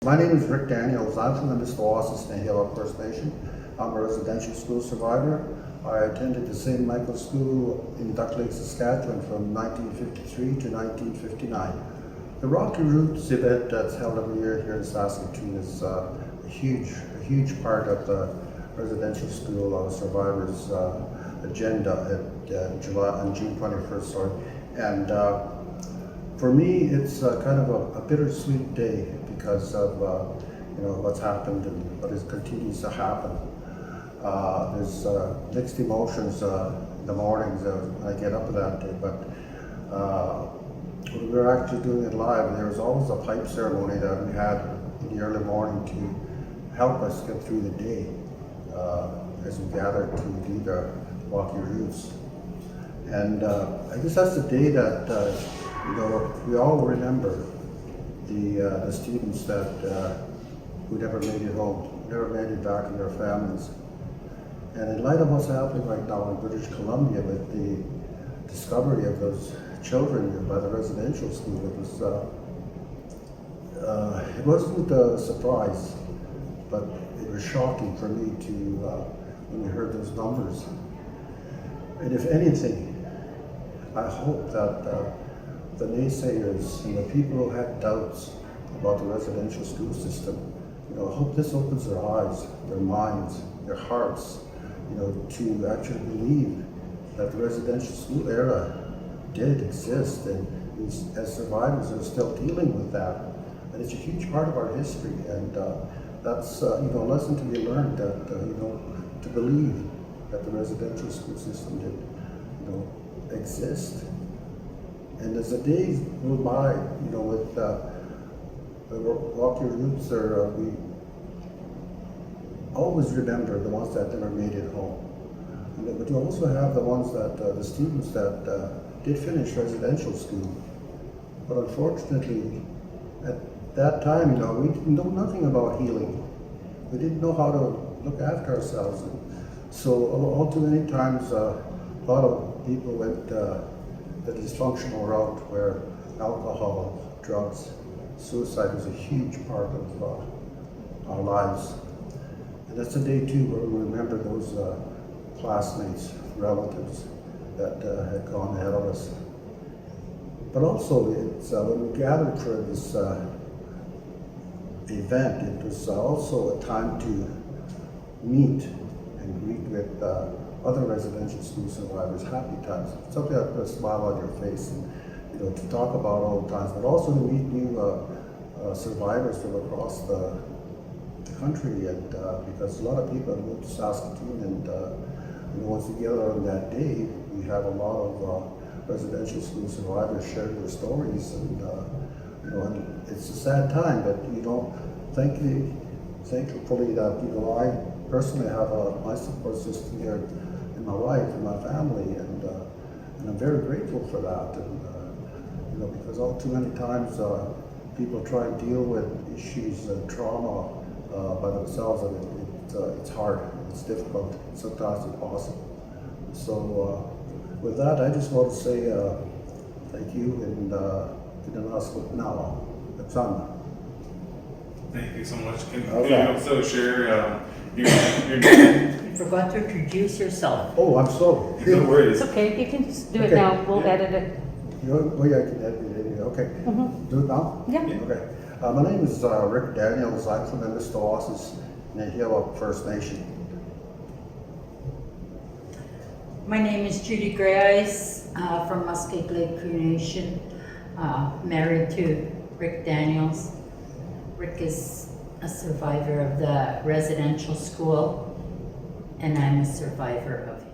My name is Rick Daniels. I'm from the Mistawasses Nahila First Nation. I'm a residential school survivor. I attended the St. Michael's School in Duck Lake, Saskatchewan from 1953 to 1959. The Rocky Roots event that's held every year here in Saskatoon is a huge part of the residential school survivors agenda on June 21st. And for me, it's kind of a bittersweet day because of what's happened and what continues to happen. There's mixed emotions in the mornings when I get up that day, but when we were actually doing it live, there was always a pipe ceremony that we had in the early morning to help us get through the day as we gathered to do the Rocky Roots. And I guess that's the day that we all remember the students that who never made it home, never made it back to their families. And in light of what's happening right now in British Columbia with the discovery of those children by the residential school, it wasn't a surprise, but it was shocking for me when we heard those numbers. And if anything, I hope that the naysayers and the people who had doubts about the residential school system, I hope this opens their eyes, their minds, their hearts, to actually believe that the residential school era did exist, and as survivors are still dealing with that. And it's a huge part of our history, and that's a lesson to be learned, that to believe that the residential school system did exist. And as the days go by, with the Rocky Roots, we always remember the ones that never made it home. But you also have the ones that, the students that did finish residential school. But unfortunately, at that time, we didn't know nothing about healing. We didn't know how to look after ourselves. And so all too many times, a lot of people went the dysfunctional route where alcohol, drugs, suicide was a huge part of our lives. And that's a day too where we remember those classmates, relatives that had gone ahead of us. But also, it's when we gathered for this event, it was also a time to meet and greet with other residential school survivors. Happy times, something that put a smile on your face, and to talk about old times, but also to meet new survivors from across the country, and because a lot of people have moved to Saskatoon, and once we gather on that day, we have a lot of residential school survivors sharing their stories, and and it's a sad time, but thankfully that I personally have my support system here in my wife and my family, and I'm very grateful for that, and because all too many times people try and deal with issues and trauma by themselves, and it's hard, it's difficult, sometimes impossible. So with that, I just want to say thank you, and now, Thank you so much. Can you also share your name? You forgot to introduce yourself. Oh, I'm sorry. No worries. It's okay, you can just do it Okay. now, we'll edit it. Yeah, I can edit it. Okay. Do it now? Yeah. Okay. My name is Rick Daniels. I'm from the Mistawasses Nahila First Nation. My name is Judy Greyeyes from Muskeg Lake Cree Nation, married to Rick Daniels. Rick is a survivor of the residential school, and I'm a survivor of